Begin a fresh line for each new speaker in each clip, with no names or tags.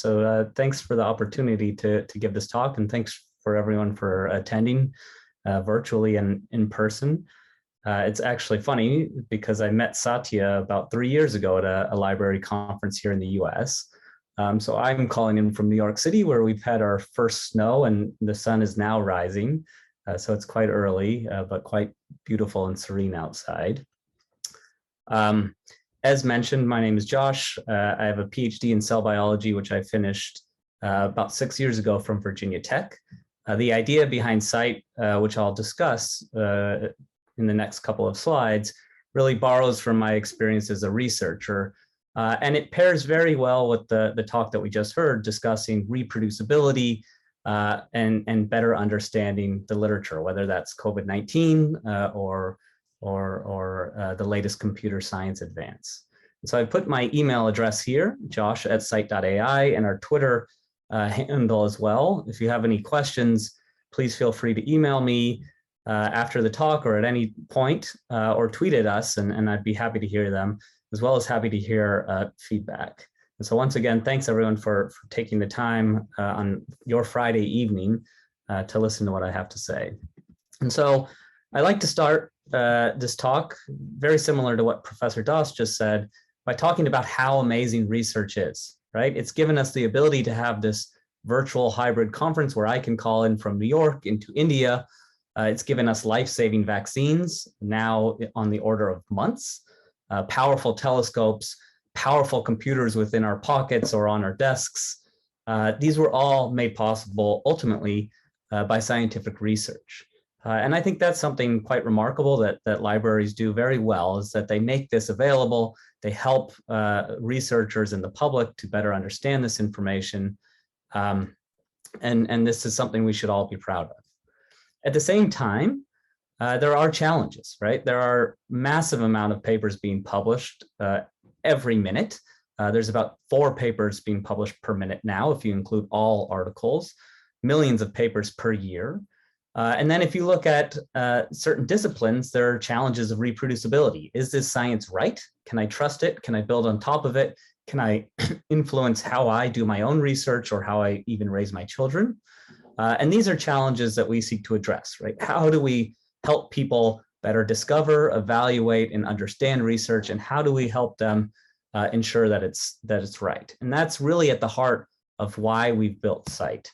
Thanks for the opportunity to give this talk, and thanks for everyone for attending virtually and in person. It's actually funny because I met Satya about 3 years ago at a library conference here in the US. So I'm calling in from New York City, where we've had our first snow and the sun is now rising. So it's quite early, but quite beautiful and serene outside. As mentioned, my name is Josh. I have a PhD in cell biology, which I finished about 6 years ago from Virginia Tech. The idea behind Scite, which I'll discuss in the next couple of slides, really borrows from my experience as a researcher. And it pairs very well with the talk that we just heard, discussing reproducibility and better understanding the literature, whether that's COVID-19 or the latest computer science advance. So I put my email address here, josh@scite.ai, and our Twitter handle as well. If you have any questions, please feel free to email me after the talk or at any point, or tweet at us, and I'd be happy to hear them, as well as happy to hear feedback. And so once again, thanks everyone for taking the time on your Friday evening to listen to what I have to say. And so I like to start this talk, very similar to what Professor Das just said, by talking about how amazing research is, right? It's given us the ability to have this virtual hybrid conference where I can call in from New York into India. It's given us life-saving vaccines, now on the order of months, powerful telescopes, powerful computers within our pockets or on our desks. These were all made possible ultimately by scientific research. And I think that's something quite remarkable that libraries do very well, is that they make this available. They help researchers and the public to better understand this information. And this is something we should all be proud of. At the same time, there are challenges, right? There are massive amount of papers being published every minute. There's about 4 papers being published per minute now, if you include all articles, millions of papers per year. And then if you look at certain disciplines, there are challenges of reproducibility. Is this science right? Can I trust it? Can I build on top of it? Can I influence how I do my own research or how I even raise my children? And these are challenges that we seek to address, right? How do we help people better discover, evaluate, and understand research? And how do we help them ensure that it's right? And that's really at the heart of why we've built Scite.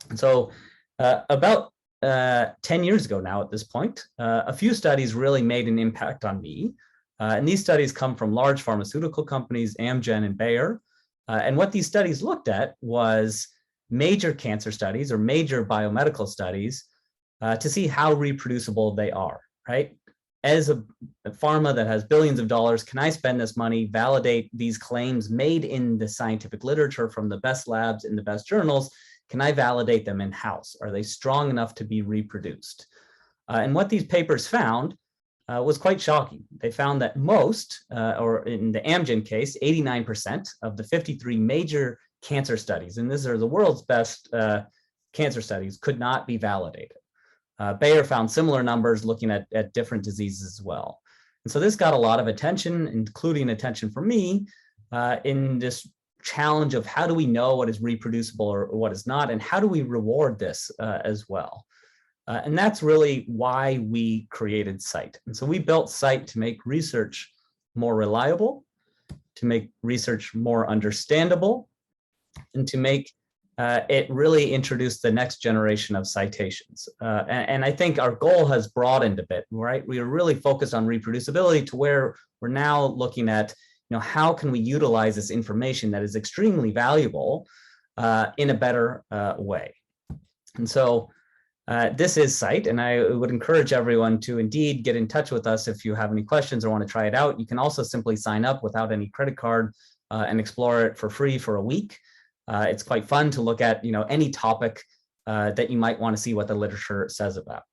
And so about 10 years ago now at this point, a few studies really made an impact on me. And these studies come from large pharmaceutical companies, Amgen and Bayer. And what these studies looked at was major cancer studies or major biomedical studies to see how reproducible they are, right? As a pharma that has billions of dollars, can I spend this money, validate these claims made in the scientific literature from the best labs in the best journals? Can I validate them in-house? Are they strong enough to be reproduced? And what these papers found was quite shocking. They found that most, or in the Amgen case, 89% of the 53 major cancer studies, and these are the world's best cancer studies, could not be validated. Bayer found similar numbers looking at different diseases as well. And so this got a lot of attention, including attention from me in this challenge of how do we know what is reproducible or what is not, and how do we reward this as well? And that's really why we created Scite. And so we built Scite to make research more reliable, to make research more understandable, and to make it really introduce the next generation of citations. And I think our goal has broadened a bit, right? We are really focused on reproducibility to where we're now looking at, how can we utilize this information that is extremely valuable in a better way? And so this is Scite, and I would encourage everyone to indeed get in touch with us if you have any questions or want to try it out. You can also simply sign up without any credit card and explore it for free for a week. It's quite fun to look at, any topic that you might want to see what the literature says about.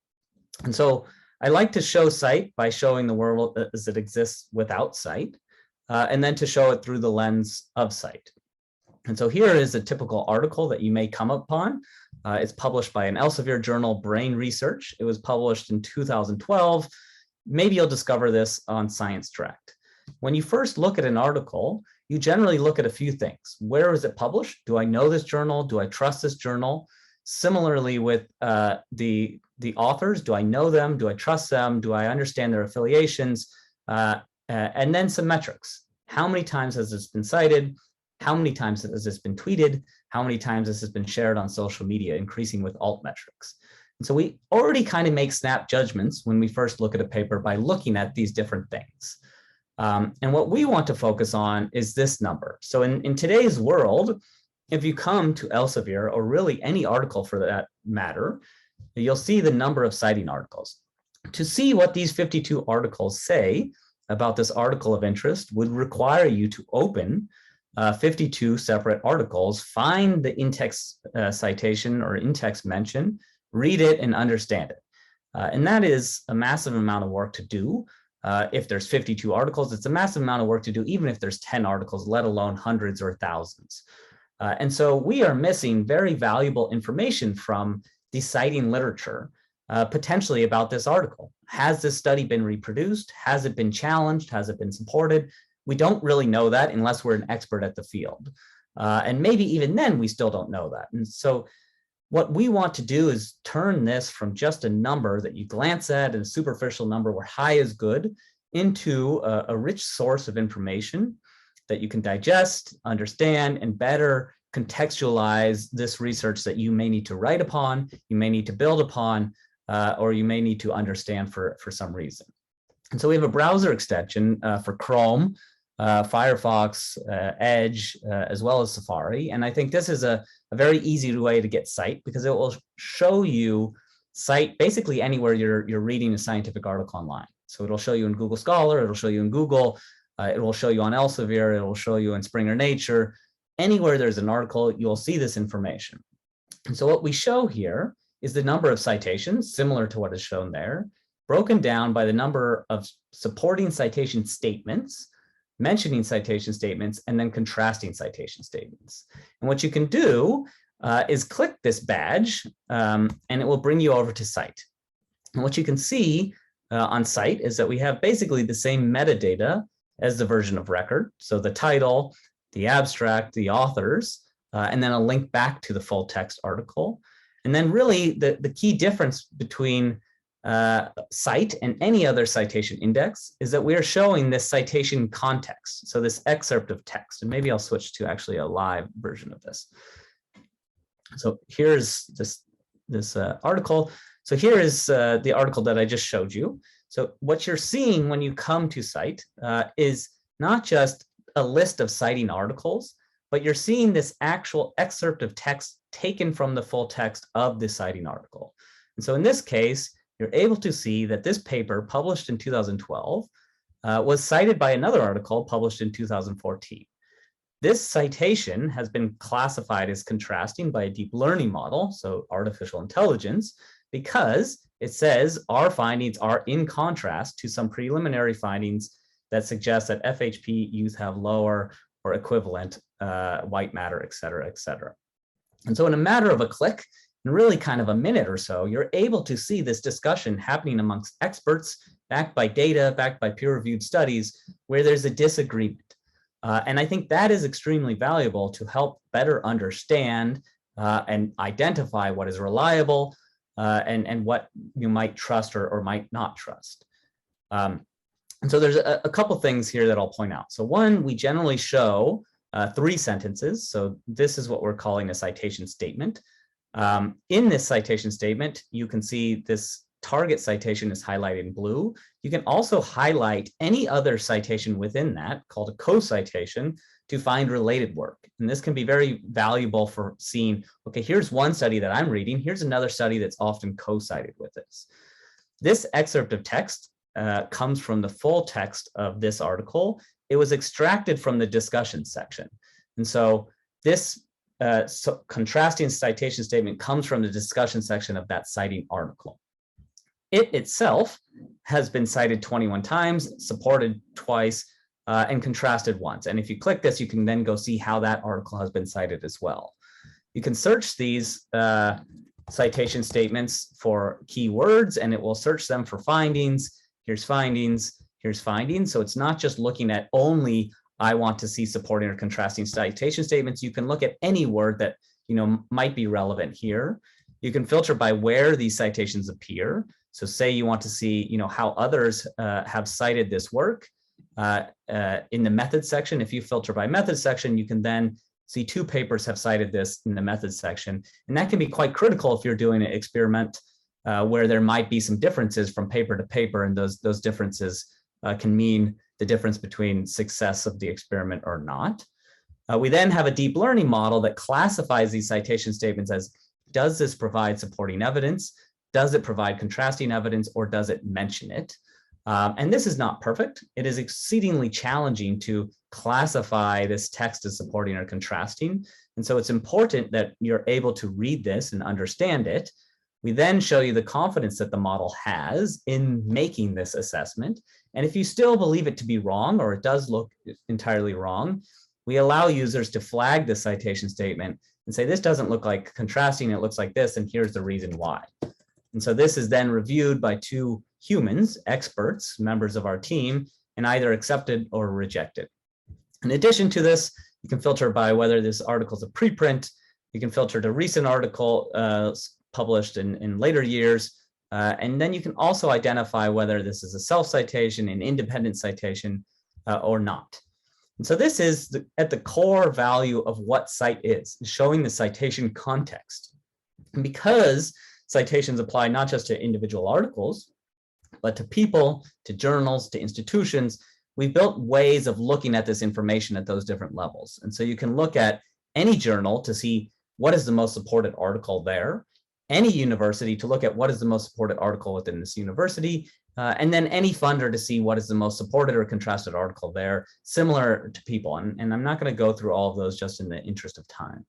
And so I like to show Scite by showing the world as it exists without Scite, and then to show it through the lens of Scite. And so here is a typical article that you may come upon. It's published by an Elsevier journal, Brain Research. It was published in 2012. Maybe you'll discover this on Science Direct. When you first look at an article, you generally look at a few things. Where was it published? Do I know this journal? Do I trust this journal? Similarly with the authors, do I know them? Do I trust them? Do I understand their affiliations? And then some metrics. How many times has this been cited? How many times has this been tweeted? How many times this has been shared on social media, increasing with alt metrics? And so we already kind of make snap judgments when we first look at a paper by looking at these different things. And what we want to focus on is this number. So in today's world, if you come to Elsevier, or really any article for that matter, you'll see the number of citing articles. To see what these 52 articles say about this article of interest would require you to open 52 separate articles, find the in-text citation or in-text mention, read it and understand it. And that is a massive amount of work to do. If there's 52 articles, it's a massive amount of work to do, even if there's 10 articles, let alone hundreds or thousands. And so we are missing very valuable information from the citing literature, potentially about this article. Has this study been reproduced? Has it been challenged? Has it been supported? We don't really know that unless we're an expert at the field. And maybe even then we still don't know that. And so what we want to do is turn this from just a number that you glance at, and a superficial number where high is good, into a rich source of information that you can digest, understand, and better contextualize this research that you may need to write upon, you may need to build upon, or you may need to understand for some reason. And so we have a browser extension for Chrome, Firefox, Edge, as well as Safari. And I think this is a very easy way to get Scite, because it will show you Scite basically anywhere you're reading a scientific article online. So it'll show you in Google Scholar, it'll show you in Google, it will show you on Elsevier, it will show you in Springer Nature. Anywhere there's an article, you'll see this information. And so what we show here is the number of citations, similar to what is shown there, broken down by the number of supporting citation statements, mentioning citation statements, and then contrasting citation statements. And what you can do is click this badge, and it will bring you over to Scite. And what you can see on Scite is that we have basically the same metadata as the version of record. So the title, the abstract, the authors, and then a link back to the full text article. And then really the key difference between Scite and any other citation index is that we are showing this citation context. So this excerpt of text, and maybe I'll switch to actually a live version of this. So here's this article. So here is the article that I just showed you. So what you're seeing when you come to Scite is not just a list of citing articles, but you're seeing this actual excerpt of text taken from the full text of the citing article. And so in this case, you're able to see that this paper published in 2012 was cited by another article published in 2014. This citation has been classified as contrasting by a deep learning model, so artificial intelligence, because it says our findings are in contrast to some preliminary findings that suggest that FHP youth have lower or equivalent white matter, et cetera, et cetera. And so in a matter of a click, in really kind of a minute or so, you're able to see this discussion happening amongst experts, backed by data, backed by peer-reviewed studies, where there's a disagreement. And I think that is extremely valuable to help better understand and identify what is reliable and what you might trust or might not trust. And so there's a couple things here that I'll point out. So one, we generally show 3 sentences. So this is what we're calling a citation statement. In this citation statement, you can see this target citation is highlighted in blue. You can also highlight any other citation within that, called a co-citation, to find related work. And this can be very valuable for seeing, okay, here's one study that I'm reading, here's another study that's often co-cited with this. This excerpt of text comes from the full text of this article. It was extracted from the discussion section. And so this contrasting citation statement comes from the discussion section of that citing article. It itself has been cited 21 times, supported twice, and contrasted once. And if you click this, you can then go see how that article has been cited as well. You can search these citation statements for keywords, and it will search them for findings. Here's findings, here's findings. So it's not just looking at only I want to see supporting or contrasting citation statements, you can look at any word that might be relevant here. You can filter by where these citations appear. So say you want to see how others have cited this work in the methods section. If you filter by methods section, you can then see 2 papers have cited this in the methods section. And that can be quite critical if you're doing an experiment where there might be some differences from paper to paper, and those differences can mean the difference between success of the experiment or not. We then have a deep learning model that classifies these citation statements as, does this provide supporting evidence? Does it provide contrasting evidence, or does it mention it? And this is not perfect. It is exceedingly challenging to classify this text as supporting or contrasting. And so it's important that you're able to read this and understand it. We then show you the confidence that the model has in making this assessment. And if you still believe it to be wrong, or it does look entirely wrong, we allow users to flag the citation statement and say, this doesn't look like contrasting, it looks like this, and here's the reason why. And so this is then reviewed by 2 humans, experts, members of our team, and either accepted or rejected. In addition to this, you can filter by whether this article is a preprint. You can filter to recent article published in later years. And then you can also identify whether this is a self-citation, an independent citation, or not. And so this is at the core value of what Scite is, showing the citation context. And because citations apply not just to individual articles, but to people, to journals, to institutions, we've built ways of looking at this information at those different levels. And so you can look at any journal to see what is the most supported article there, any university to look at what is the most supported article within this university, and then any funder to see what is the most supported or contrasted article there, similar to people. And I'm not going to go through all of those just in the interest of time.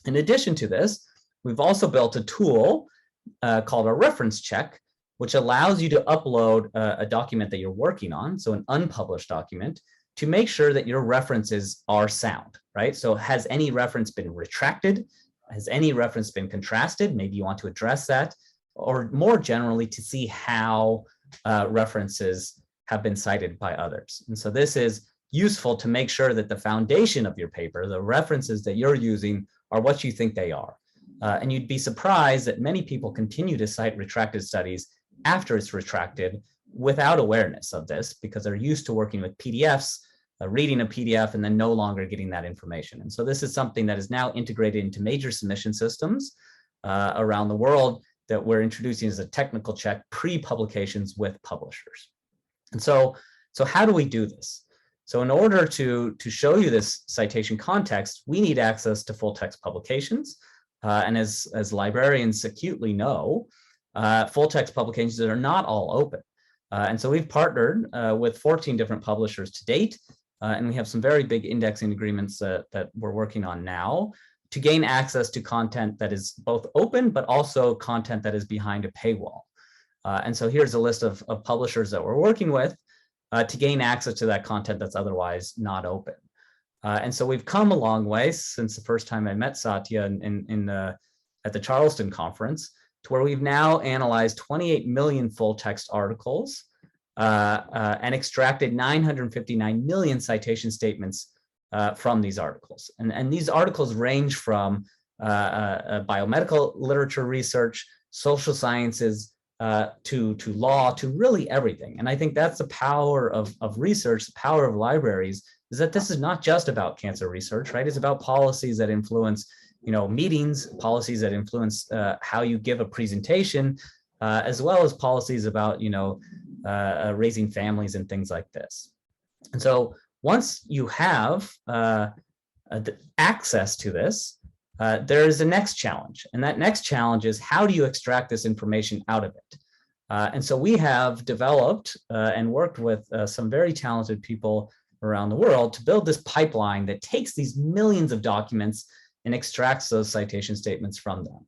In addition to this, we've also built a tool called a reference check, which allows you to upload a document that you're working on, so an unpublished document, to make sure that your references are sound, right? So has any reference been retracted? Has any reference been contrasted? Maybe you want to address that, or more generally to see how references have been cited by others. And so this is useful to make sure that the foundation of your paper, the references that you're using, are what you think they are. And you'd be surprised that many people continue to cite retracted studies after it's retracted without awareness of this, because they're used to working with PDFs, reading a PDF, and then no longer getting that information. And so this is something that is now integrated into major submission systems around the world that we're introducing as a technical check pre-publications with publishers. And so how do we do this? So in order to show you this citation context, we need access to full text publications. And as librarians acutely know, full text publications are not all open. And so we've partnered with 14 different publishers to date, and we have some very big indexing agreements that we're working on now to gain access to content that is both open, but also content that is behind a paywall. And so here's a list of publishers that we're working with to gain access to that content that's otherwise not open. And so we've come a long way since the first time I met Satya at the Charleston conference, to where we've now analyzed 28 million full text articles and extracted 959 million citation statements from these articles. And these articles range from biomedical literature research, social sciences, to law, to really everything. And I think that's the power of research, the power of libraries, is that this is not just about cancer research, right? It's about policies that influence, meetings, policies that influence how you give a presentation, as well as policies about, raising families and things like this. And so once you have access to this, there is a next challenge. And that next challenge is, how do you extract this information out of it? And so we have developed and worked with some very talented people around the world to build this pipeline that takes these millions of documents and extracts those citation statements from them.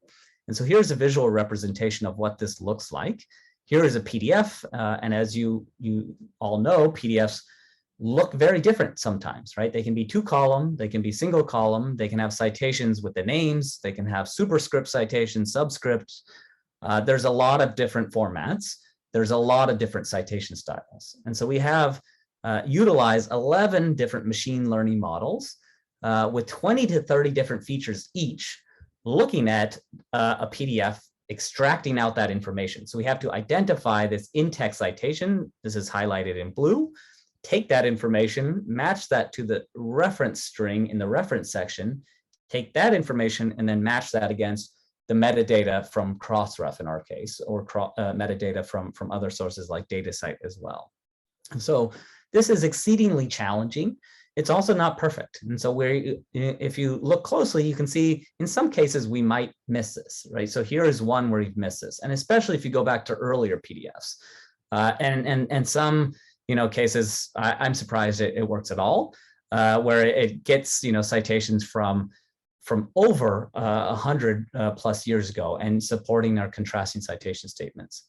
And so here's a visual representation of what this looks like. Here is a PDF, and as you all know, PDFs look very different sometimes, right? They can be 2-column, they can be single column, they can have citations with the names, they can have superscript citations, subscripts. There's a lot of different formats. There's a lot of different citation styles. And so we have utilize 11 different machine learning models with 20 to 30 different features each, looking at a PDF, extracting out that information. So we have to identify this in-text citation. This is highlighted in blue. Take that information, match that to the reference string in the reference section, take that information, and then match that against the metadata from Crossref in our case, or metadata from other sources like DataCite as well. And so this is exceedingly challenging. It's also not perfect. And so if you look closely, you can see in some cases we might miss this, right? So here is one where you've missed this. And especially if you go back to earlier PDFs. And some cases, I'm surprised it works at all, where it gets citations from over 100 plus years ago and supporting our contrasting citation statements.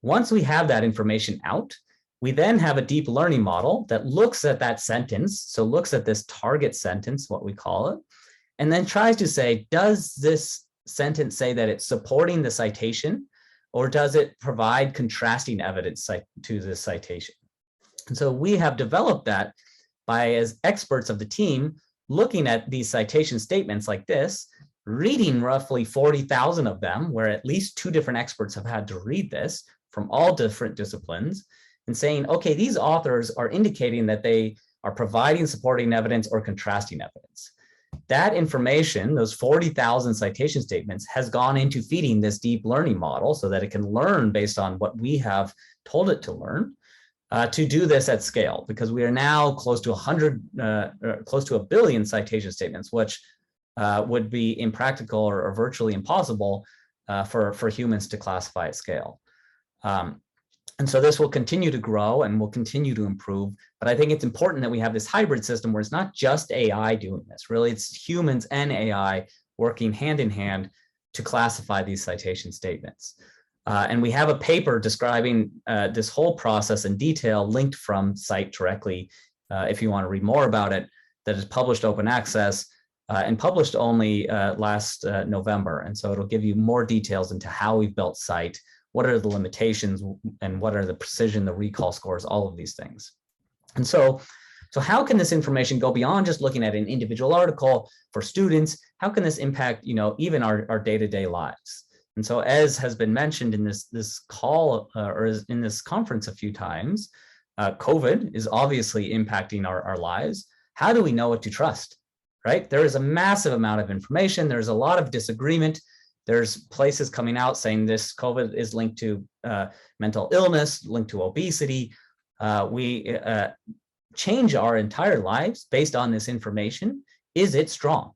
Once we have that information out, we then have a deep learning model that looks at that sentence, so looks at this target sentence, what we call it, and then tries to say, does this sentence say that it's supporting the citation, or does it provide contrasting evidence to the citation? And so we have developed that by, as experts of the team, looking at these citation statements like this, reading roughly 40,000 of them, where at least 2 different experts have had to read this from all different disciplines, and saying, okay, these authors are indicating that they are providing supporting evidence or contrasting evidence. That information, those 40,000 citation statements, has gone into feeding this deep learning model so that it can learn based on what we have told it to learn, to do this at scale, because we are now close to 1 billion citation statements, which would be impractical or virtually impossible for humans to classify at scale. And so this will continue to grow and will continue to improve. But I think it's important that we have this hybrid system where it's not just AI doing this. Really, it's humans and AI working hand in hand to classify these citation statements. And we have a paper describing this whole process in detail, linked from Scite directly, if you want to read more about it, that is published open access and published only last November. And so it'll give you more details into how we've built Scite, what are the limitations, and what are the precision, the recall scores, all of these things. And so how can this information go beyond just looking at an individual article for students? How can this impact, even our day-to-day lives? And so, as has been mentioned in this call or in this conference a few times, COVID is obviously impacting our lives. How do we know what to trust, right? There is a massive amount of information. There's a lot of disagreement. There's places coming out saying this COVID is linked to mental illness, linked to obesity. We change our entire lives based on this information. Is it strong?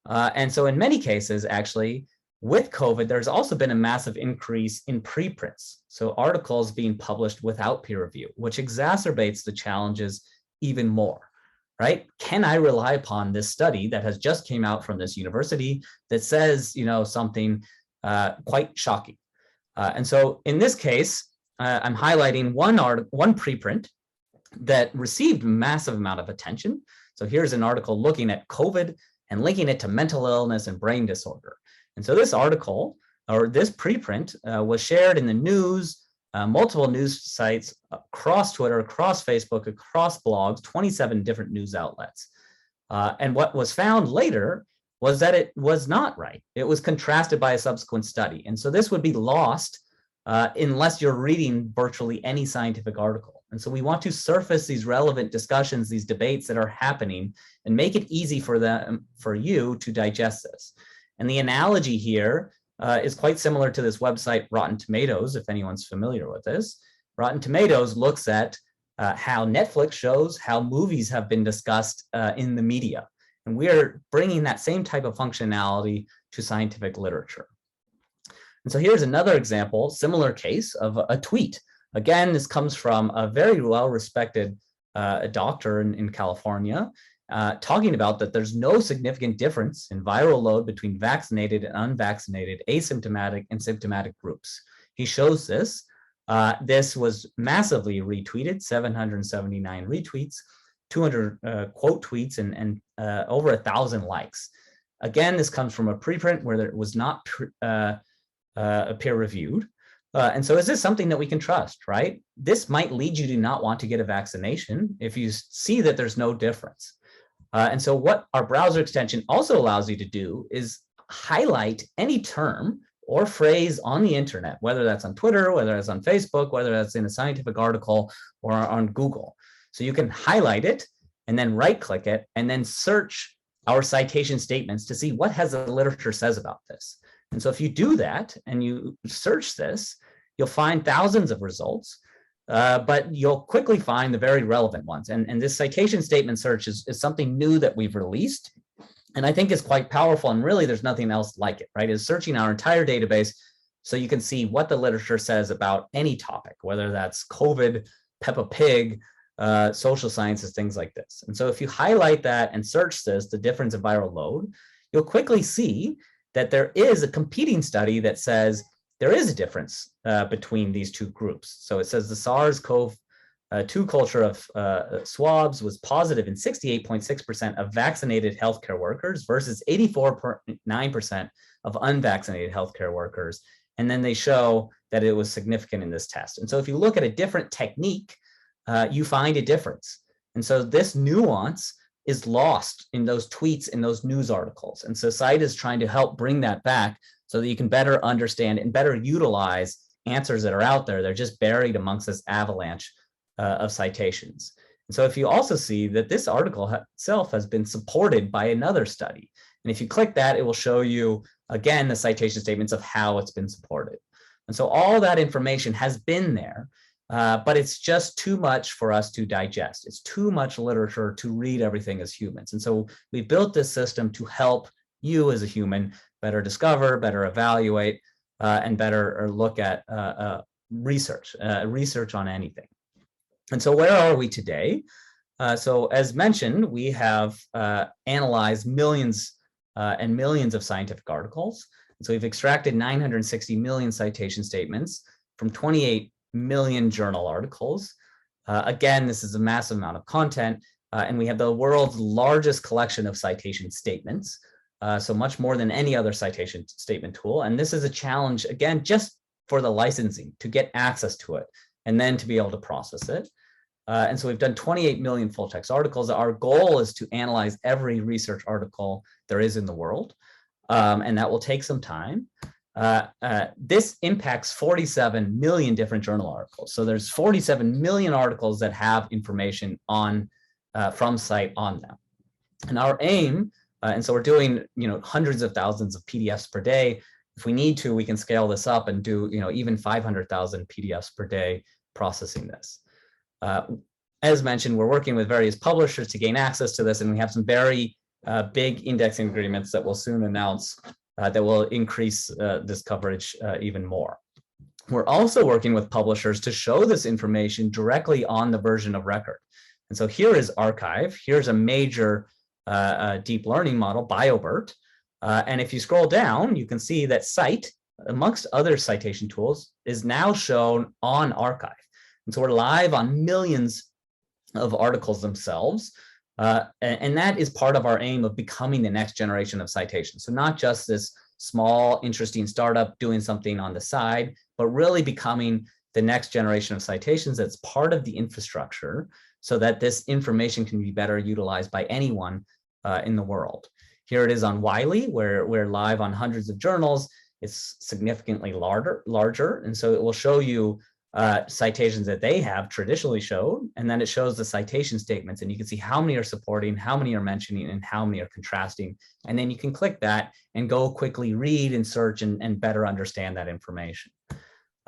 And so in many cases, actually, with COVID, there's also been a massive increase in preprints. So articles being published without peer review, which exacerbates the challenges even more, right? Can I rely upon this study that has just came out from this university that says, something quite shocking? And so in this case, I'm highlighting one preprint that received a massive amount of attention. So here's an article looking at COVID and linking it to mental illness and brain disorder. And so this article, or this preprint, was shared in the news, multiple news sites, across Twitter, across Facebook, across blogs, 27 different news outlets. And what was found later was that it was not right. It was contrasted by a subsequent study. And so this would be lost unless you're reading virtually any scientific article. And so we want to surface these relevant discussions, these debates that are happening, and make it easy for you to digest this. And the analogy here is quite similar to this website, Rotten Tomatoes, if anyone's familiar with this. Rotten Tomatoes looks at how Netflix shows, how movies have been discussed in the media. And we are bringing that same type of functionality to scientific literature. And so here's another example, similar case of a tweet. Again, this comes from a very well-respected doctor in California, talking about that there's no significant difference in viral load between vaccinated and unvaccinated, asymptomatic and symptomatic groups. He shows this. This was massively retweeted, 779 retweets, 200 quote tweets, and over 1,000 likes. Again, this comes from a preprint where it was not peer-reviewed. And so is this something that we can trust, right? This might lead you to not want to get a vaccination if you see that there's no difference. And so what our browser extension also allows you to do is highlight any term or phrase on the internet, whether that's on Twitter, whether that's on Facebook, whether that's in a scientific article or on Google. So you can highlight it and then right-click it and then search our citation statements to see what has the literature says about this. And so if you do that and you search this, you'll find thousands of results, but you'll quickly find the very relevant ones. And this citation statement search is something new that we've released, and I think is quite powerful, and really there's nothing else like it, right? Is searching our entire database so you can see what the literature says about any topic, whether that's COVID, Peppa Pig, social sciences, things like this. And so if you highlight that and search this, the difference in viral load, you'll quickly see that there is a competing study that says there is a difference between these two groups. So it says the SARS-CoV-2 culture of swabs was positive in 68.6% of vaccinated healthcare workers versus 84.9% of unvaccinated healthcare workers. And then they show that it was significant in this test. And so if you look at a different technique, you find a difference. And so this nuance is lost in those tweets, in those news articles. And so Scite is trying to help bring that back so that you can better understand and better utilize answers that are out there. They're just buried amongst this avalanche of citations. And so if you also see that this article itself has been supported by another study. And if you click that, it will show you, again, the citation statements of how it's been supported. And so all that information has been there, but it's just too much for us to digest. It's too much literature to read everything as humans. And so we built this system to help you as a human better discover, better evaluate, and better look at research on anything. And so where are we today? So as mentioned, we have analyzed millions and millions of scientific articles. And so we've extracted 960 million citation statements from 28 million journal articles. Again, this is a massive amount of content, and we have the world's largest collection of citation statements, so much more than any other citation statement tool. And this is a challenge, again, just for the licensing, to get access to it, and then to be able to process it. And so we've done 28 million full text articles. Our goal is to analyze every research article there is in the world, and that will take some time. This impacts 47 million different journal articles. So there's 47 million articles that have information on from Scite on them. And our aim, and so we're doing hundreds of thousands of PDFs per day. If we need to, we can scale this up and do even 500,000 PDFs per day processing this. As mentioned, we're working with various publishers to gain access to this, and we have some very big indexing agreements that we'll soon announce that will increase this coverage even more. We're also working with publishers to show this information directly on the version of record. And so here is arXiv. Here's a major deep learning model, BioBERT. And if you scroll down, you can see that Scite, amongst other citation tools, is now shown on arXiv. And so we're live on millions of articles themselves. And that is part of our aim of becoming the next generation of citations. So not just this small, interesting startup doing something on the side, but really becoming the next generation of citations that's part of the infrastructure so that this information can be better utilized by anyone in the world. Here it is on Wiley, where we're live on hundreds of journals. It's significantly larger, and so it will show you citations that they have traditionally showed, and then it shows the citation statements, and you can see how many are supporting, how many are mentioning, and how many are contrasting. And then you can click that and go quickly read and search and better understand that information.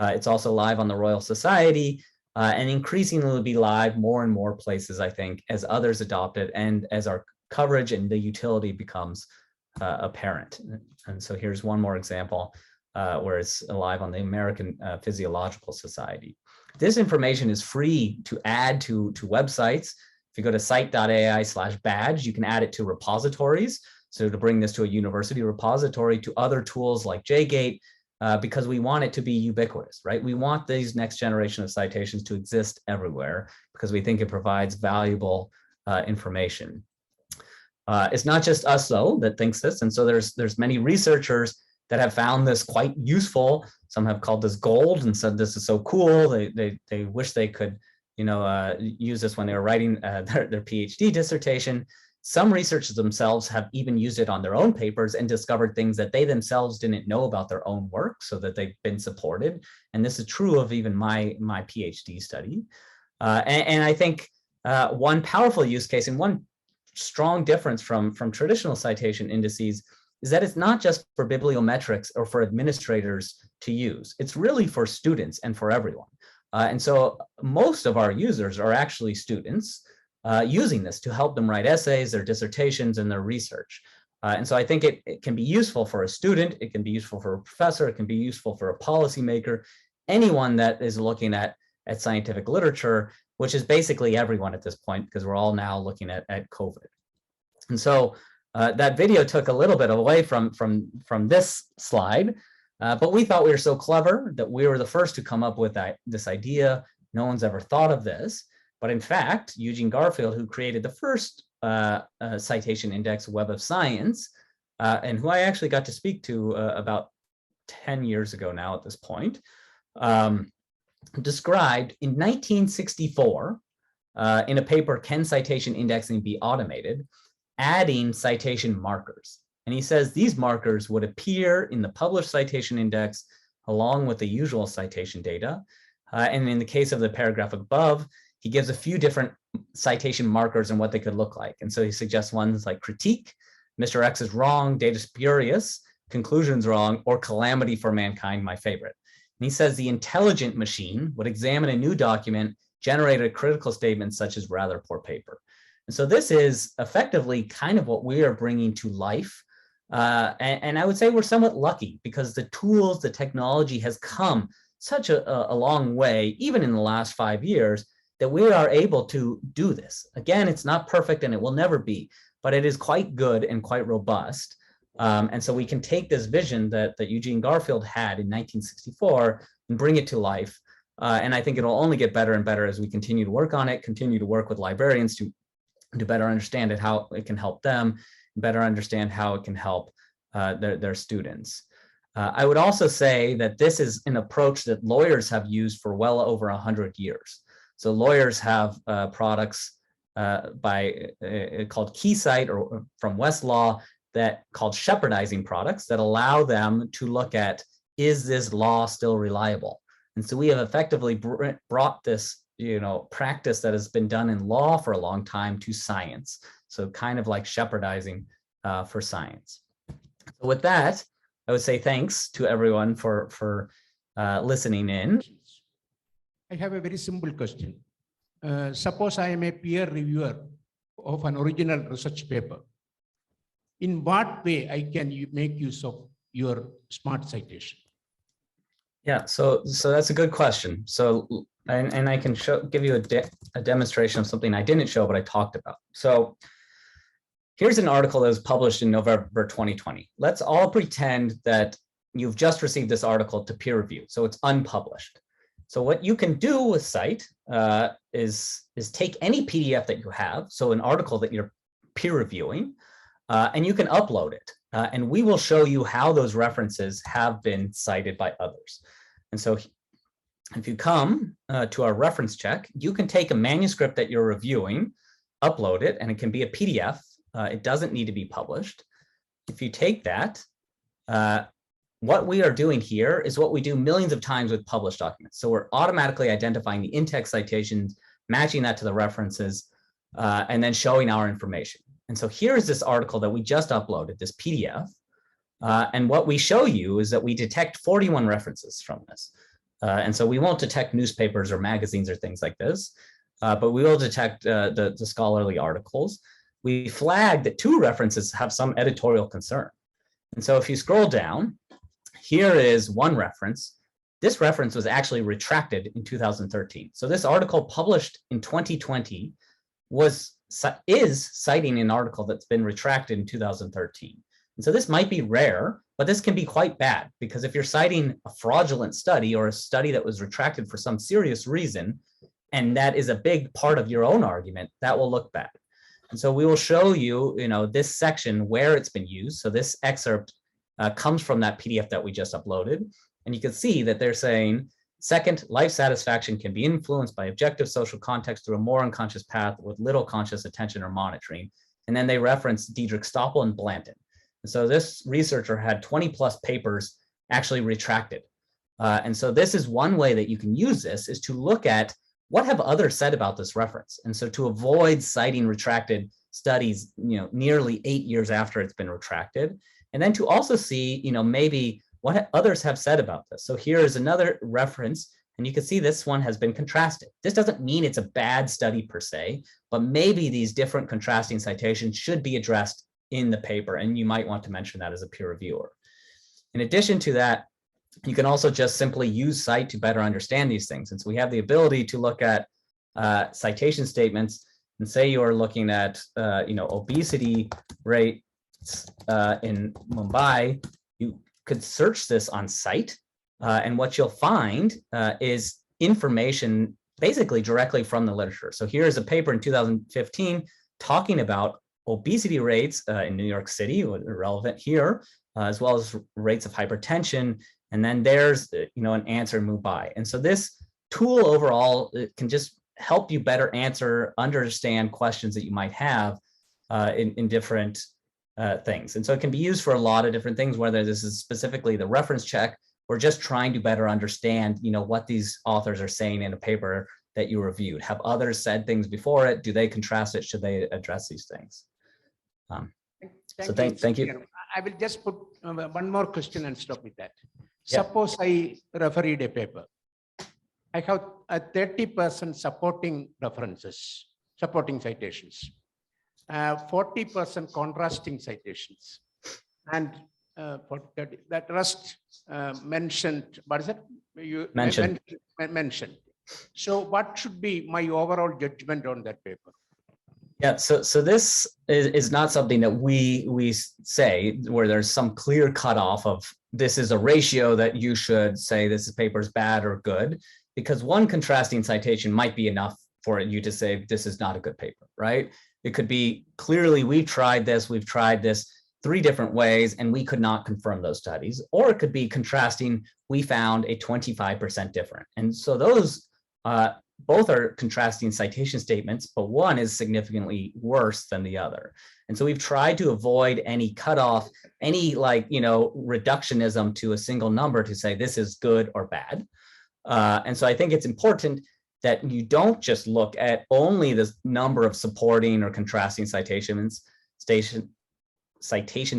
It's also live on the Royal Society, and increasingly will be live more and more places, I think, as others adopt it and as our coverage and the utility becomes apparent. And so here's one more example where it's live on the American Physiological Society. This information is free to add to websites. If you go to scite.ai/badge, you can add it to repositories. So to bring this to a university repository, to other tools like JGate, because we want it to be ubiquitous, right? We want these next generation of citations to exist everywhere because we think it provides valuable information. It's not just us, though, that thinks this. And so there's many researchers that have found this quite useful. Some have called this gold and said this is so cool. They wish they could, use this when they were writing their PhD dissertation. Some researchers themselves have even used it on their own papers and discovered things that they themselves didn't know about their own work, so that they've been supported. And this is true of even my PhD study. And I think one powerful use case and one strong difference from traditional citation indices is that it's not just for bibliometrics or for administrators to use. It's really for students and for everyone. And so most of our users are actually students using this to help them write essays, their dissertations, and their research. And so I think it can be useful for a student, it can be useful for a professor, it can be useful for a policymaker, anyone that is looking at scientific literature, which is basically everyone at this point, because we're all now looking at COVID. And so that video took a little bit away from this slide, but we thought we were so clever that we were the first to come up with this idea. No one's ever thought of this. But in fact, Eugene Garfield, who created the first citation index, Web of Science, and who I actually got to speak to about 10 years ago now at this point, described in 1964, in a paper, Can Citation Indexing Be Automated?, adding citation markers. And he says these markers would appear in the published citation index along with the usual citation data. And in the case of the paragraph above, he gives a few different citation markers and what they could look like. And so he suggests ones like critique, Mr. X is wrong, data spurious, conclusions wrong, or calamity for mankind, my favorite. And he says the intelligent machine would examine a new document, generate a critical statement such as rather poor paper. And so this is effectively kind of what we are bringing to life. And I would say we're somewhat lucky because the tools, the technology has come such a long way, even in the last 5 years, that we are able to do this. Again, it's not perfect and it will never be, but it is quite good and quite robust. And so we can take this vision that Eugene Garfield had in 1964 and bring it to life. And I think it'll only get better and better as we continue to work on it, continue to work with librarians to better understand it, how it can help them, better understand how it can help their students. I would also say that this is an approach that lawyers have used for well over 100 years. So lawyers have products called Keysight or from Westlaw that called shepherdizing products that allow them to look at, is this law still reliable? And so we have effectively brought this practice that has been done in law for a long time to science. So kind of like shepherdizing for science. So with that, I would say thanks to everyone for listening in.
I have a very simple question. Suppose I am a peer reviewer of an original research paper. In what way I can make use of your smart citation?
Yeah, so that's a good question. So, and I can give you a demonstration of something I didn't show, but I talked about. So here's an article that was published in November 2020. Let's all pretend that you've just received this article to peer review, so it's unpublished. So what you can do with Scite is take any PDF that you have, so an article that you're peer reviewing, and you can upload it. And we will show you how those references have been cited by others. And so if you come to our reference check, you can take a manuscript that you're reviewing, upload it, and it can be a PDF. It doesn't need to be published. If you take that, what we are doing here is what we do millions of times with published documents. So we're automatically identifying the in-text citations, matching that to the references, and then showing our information. And so here's this article that we just uploaded, this PDF. And what we show you is that we detect 41 references from this. And so we won't detect newspapers or magazines or things like this, but we will detect the scholarly articles. We flag that 2 references have some editorial concern. And so if you scroll down, here is one reference. This reference was actually retracted in 2013. So this article published in 2020 is citing an article that's been retracted in 2013. And so this might be rare, but this can be quite bad because if you're citing a fraudulent study or a study that was retracted for some serious reason, and that is a big part of your own argument, that will look bad. And so we will show you, this section where it's been used. So this excerpt comes from that PDF that we just uploaded. And you can see that they're saying, second, life satisfaction can be influenced by objective social context through a more unconscious path with little conscious attention or monitoring. And then they reference Diedrich Stoppel and Blanton. And so this researcher had 20 plus papers actually retracted. And so this is one way that you can use this, is to look at what have others said about this reference. And so to avoid citing retracted studies, nearly 8 years after it's been retracted, and then to also see, maybe what others have said about this. So here is another reference, and you can see this one has been contrasted. This doesn't mean it's a bad study per se, but maybe these different contrasting citations should be addressed in the paper, and you might want to mention that as a peer reviewer. In addition to that, you can also just simply use Scite to better understand these things. And so we have the ability to look at citation statements, and say you are looking at obesity rates in Mumbai. You could search this on Scite, and what you'll find is information basically directly from the literature. So here's a paper in 2015 talking about obesity rates in New York City, relevant here, as well as rates of hypertension. And then there's an answer in Mumbai. And so this tool overall can just help you better understand questions that you might have in different things. And so it can be used for a lot of different things, whether this is specifically the reference check or just trying to better understand, what these authors are saying in a paper that you reviewed. Have others said things before it? Do they contrast it? Should they address these things? Thank you.
I will just put one more question and stop with that.
Yeah.
Suppose I refereed a paper. I have a 30% supporting references, supporting citations, 40% contrasting citations, and that rest mentioned. What is it? You mentioned. So, what should be my overall judgment on that paper?
Yeah, so this is not something that we say where there's some clear cutoff of this is a ratio that you should say this paper is bad or good, because one contrasting citation might be enough for you to say this is not a good paper, right? It could be clearly we've tried this 3 different ways and we could not confirm those studies, or it could be contrasting, we found a 25% different. And so those both are contrasting citation statements, but one is significantly worse than the other. And so we've tried to avoid any cutoff, any reductionism to a single number to say this is good or bad. And so I think it's important that you don't just look at only the number of supporting or contrasting citation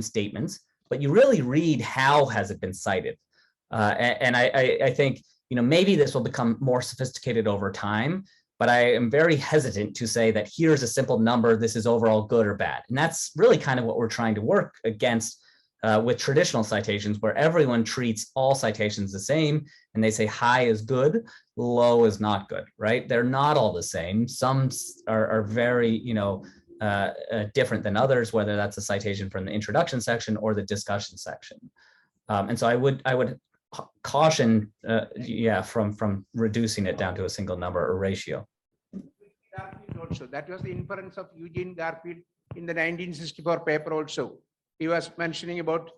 statements, but you really read how has it been cited. And I think maybe this will become more sophisticated over time, but I am very hesitant to say that here's a simple number, this is overall good or bad. And that's really kind of what we're trying to work against with traditional citations, where everyone treats all citations the same, and they say high is good, low is not good, right? They're not all the same. Some are very, different than others, whether that's a citation from the introduction section or the discussion section. And so I would caution, from reducing it down to a single number or ratio.
Also, that was the inference of Eugene Garfield in the 1964 paper also. He was mentioning about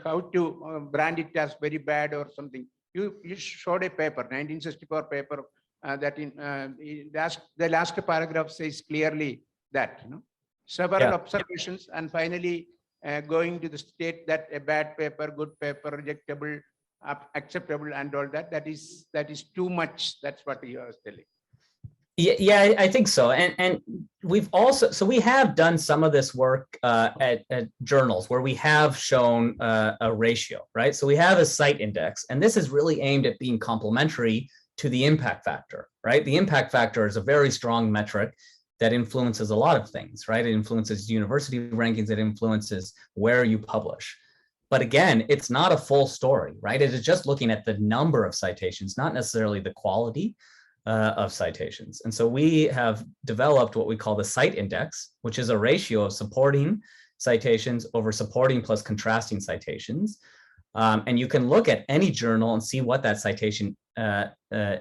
how to brand it as very bad or something. You showed a paper, 1964 paper, that the last paragraph says clearly that, several observations, and finally going to the state that a bad paper, good paper, rejectable, acceptable, and all that is too much. That's what he was telling.
Yeah, I think so. And we've also, so we have done some of this work at journals where we have shown a ratio, right? So we have a Scite index, and this is really aimed at being complementary to the impact factor, right? The impact factor is a very strong metric that influences a lot of things, right? It influences university rankings, it influences where you publish. But again, it's not a full story, right? It is just looking at the number of citations, not necessarily the quality of citations. And so we have developed what we call the Scite index, which is a ratio of supporting citations over supporting plus contrasting citations. And you can look at any journal and see what that citation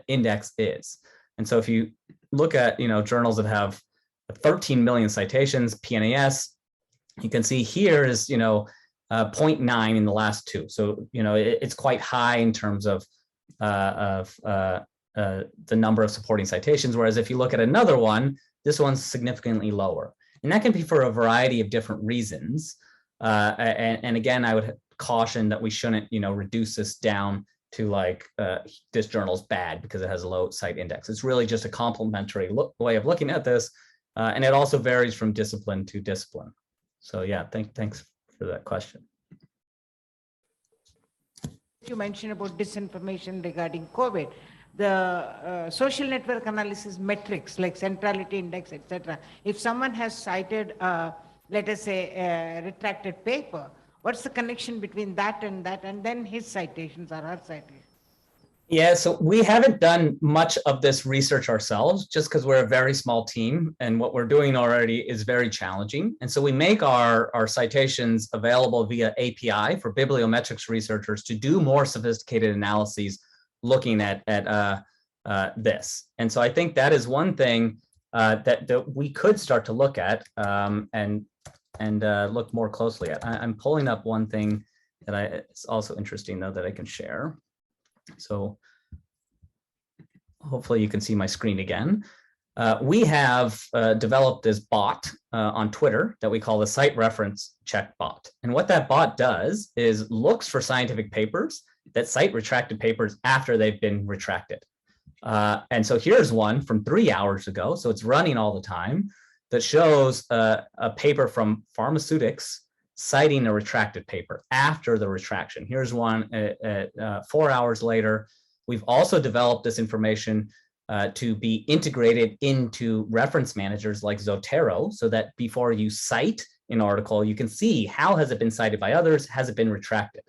index is. And so if you look at journals that have 13 million citations, PNAS, you can see here is 0.9 in the last two. So, it's quite high in terms of the number of supporting citations. Whereas if you look at another one, this one's significantly lower. And that can be for a variety of different reasons. And again, I would caution that we shouldn't, reduce this down to like this journal's bad because it has a low cite index. It's really just a complementary way of looking at this. And it also varies from discipline to discipline. So yeah, thanks for that question.
You mentioned about disinformation regarding COVID. The social network analysis metrics like centrality index, etc. If someone has cited, let us say, a retracted paper, what's the connection between that, and then his citations or her citations?
Yeah, so we haven't done much of this research ourselves just because we're a very small team and what we're doing already is very challenging. And so we make our citations available via API for bibliometrics researchers to do more sophisticated analyses looking at this. And so I think that is one thing that we could start to look at and look more closely at. I'm pulling up one thing that it's also interesting though that I can share. So hopefully you can see my screen again. We have developed this bot on Twitter that we call the Cite Reference Checkbot. And what that bot does is looks for scientific papers that cite retracted papers after they've been retracted. And so here's one from 3 hours ago. So it's running all the time that shows a paper from Pharmaceutics citing a retracted paper after the retraction. Here's one 4 hours later. We've also developed this information to be integrated into reference managers like Zotero so that before you cite an article, you can see how has it been cited by others, has it been retracted?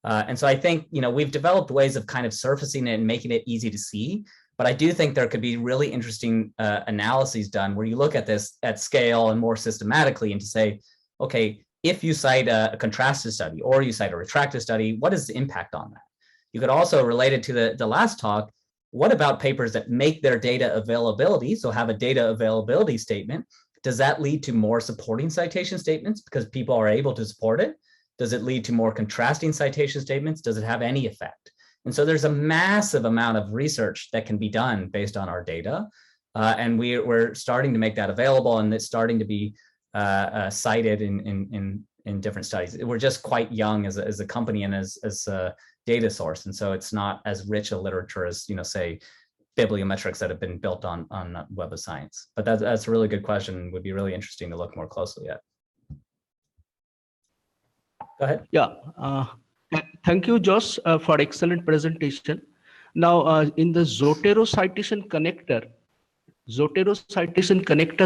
And so I think, we've developed ways of kind of surfacing it and making it easy to see. But I do think there could be really interesting analyses done where you look at this at scale and more systematically and to say, okay, if you cite a contrasted study or you cite a retracted study, what is the impact on that? You could also relate it to the last talk. What about papers that make their data availability? So have a data availability statement. Does that lead to more supporting citation statements because people are able to support it? Does it lead to more contrasting citation statements? Does it have any effect? And so there's a massive amount of research that can be done based on our data. And we're starting to make that available and it's starting to be cited in different studies. We're just quite young as a company and as a data source. And so it's not as rich a literature as, say, bibliometrics that have been built on Web of Science. But that's a really good question and would be really interesting to look more closely at. Go ahead.
Yeah, thank you, Josh, for excellent presentation. Now, in the Zotero Citation Connector,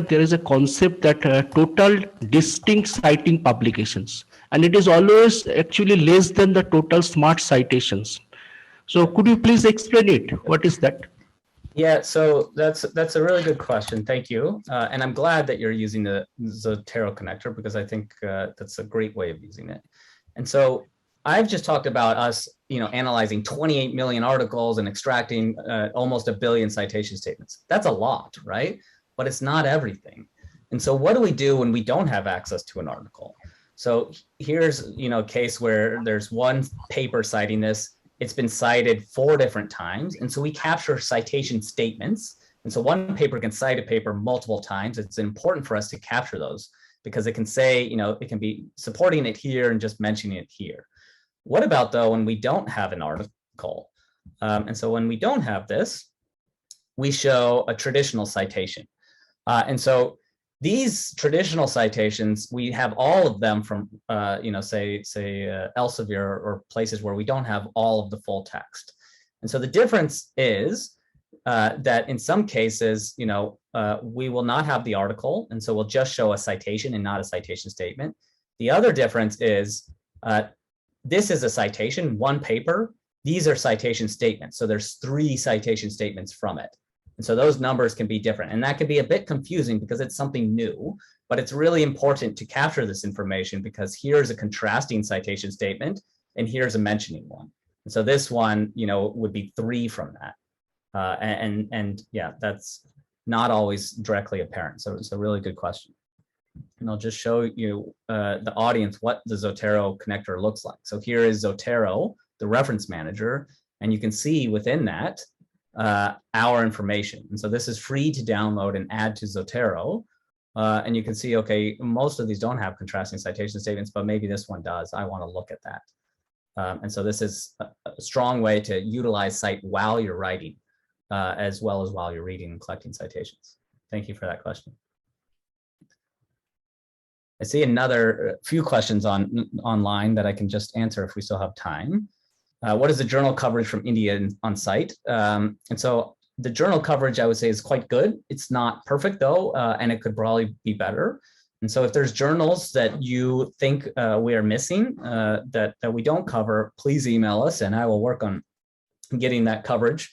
there is a concept that total distinct citing publications, and it is always actually less than the total smart citations. So could you please explain it? What is that?
Yeah, so that's a really good question. Thank you. And I'm glad that you're using the Zotero Connector because I think that's a great way of using it. And so I've just talked about us, analyzing 28 million articles and extracting almost 1 billion citation statements. That's a lot, right? But it's not everything. And so what do we do when we don't have access to an article? So here's, a case where there's one paper citing this. It's been cited 4 different times. And so we capture citation statements. And so one paper can cite a paper multiple times. It's important for us to capture those because it can say, it can be supporting it here and just mentioning it here. What about though when we don't have an article? And so when we don't have this, we show a traditional citation. And so these traditional citations, we have all of them from, say Elsevier or places where we don't have all of the full text. And so the difference is that in some cases, we will not have the article. And so we'll just show a citation and not a citation statement. The other difference is this is a citation, one paper. These are citation statements. So there's 3 citation statements from it. And so those numbers can be different. And that can be a bit confusing because it's something new, but it's really important to capture this information because here's a contrasting citation statement and here's a mentioning one. And so this one, would be 3 from that. And yeah, that's not always directly apparent. So it's a really good question. And I'll just show you the audience what the Zotero connector looks like. So here is Zotero, the reference manager, and you can see within that our information. And so this is free to download and add to Zotero. And you can see, okay, most of these don't have contrasting citation statements, but maybe this one does. I want to look at that. And so this is a strong way to utilize Cite while you're writing, as well as while you're reading and collecting citations. Thank you for that question. I see another few questions online that I can just answer if we still have time. What is the journal coverage from India on Cite? And so the journal coverage, I would say, is quite good. It's not perfect though, and it could probably be better. And so if there's journals that you think we are missing, that we don't cover, please email us and I will work on getting that coverage.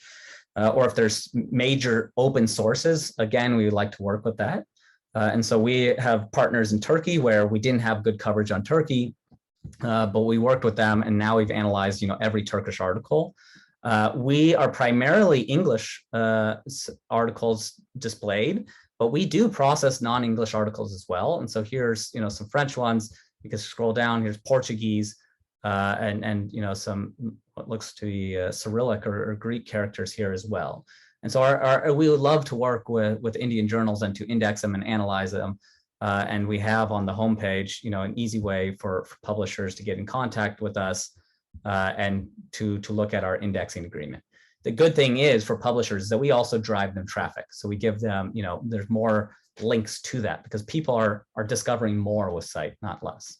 Or if there's major open sources, again, we would like to work with that. And so we have partners in Turkey where we didn't have good coverage on Turkey, but we worked with them and now we've analyzed, every Turkish article. We are primarily English articles displayed, but we do process non-English articles as well. And so here's, some French ones. You can scroll down. Here's Portuguese and some what looks to be Cyrillic or Greek characters here as well. And so we would love to work with Indian journals and to index them and analyze them. And we have on the homepage, an easy way for publishers to get in contact with us and to look at our indexing agreement. The good thing is for publishers is that we also drive them traffic. So we give them, there's more links to that because people are discovering more with Cite, not less.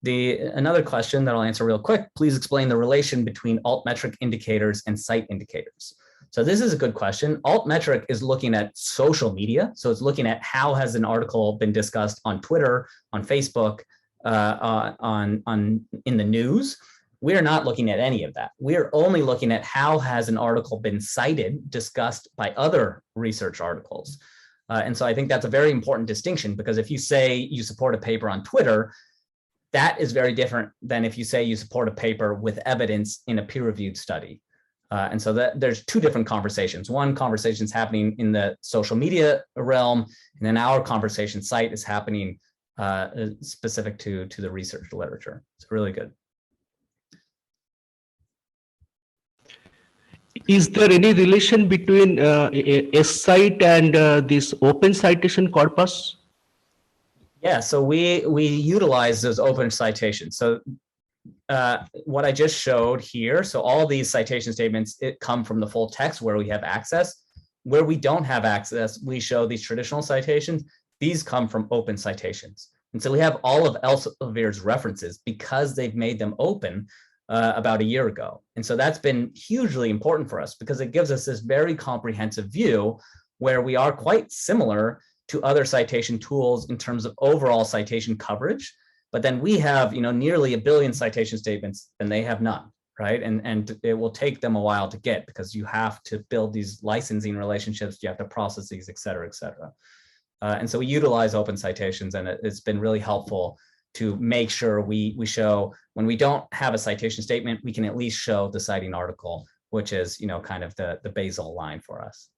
Another question that I'll answer real quick, please explain the relation between altmetric indicators and Cite indicators. So this is a good question. Altmetric is looking at social media. So it's looking at how has an article been discussed on Twitter, on Facebook, in the news. We are not looking at any of that. We are only looking at how has an article been cited, discussed by other research articles. And so I think that's a very important distinction because if you say you support a paper on Twitter, that is very different than if you say you support a paper with evidence in a peer-reviewed study. And so there's two different conversations. One conversation is happening in the social media realm, and then our conversation Cite is happening specific to the research literature. It's really good.
Is there any relation between Scite and this open citation corpus?
Yeah, so we utilize those open citations. So what I just showed here, so all these citation statements, it come from the full text where we have access. Where we don't have access, we show these traditional citations. These come from open citations. And so we have all of Elsevier's references because they've made them open about a year ago. And so that's been hugely important for us because it gives us this very comprehensive view where we are quite similar to other citation tools in terms of overall citation coverage. But then we have, nearly 1 billion citation statements and they have none, right? And it will take them a while to get because you have to build these licensing relationships, you have to process these, et cetera, et cetera. And so we utilize open citations and it's been really helpful to make sure we show when we don't have a citation statement, we can at least show the citing article, which is, kind of the basal line for us.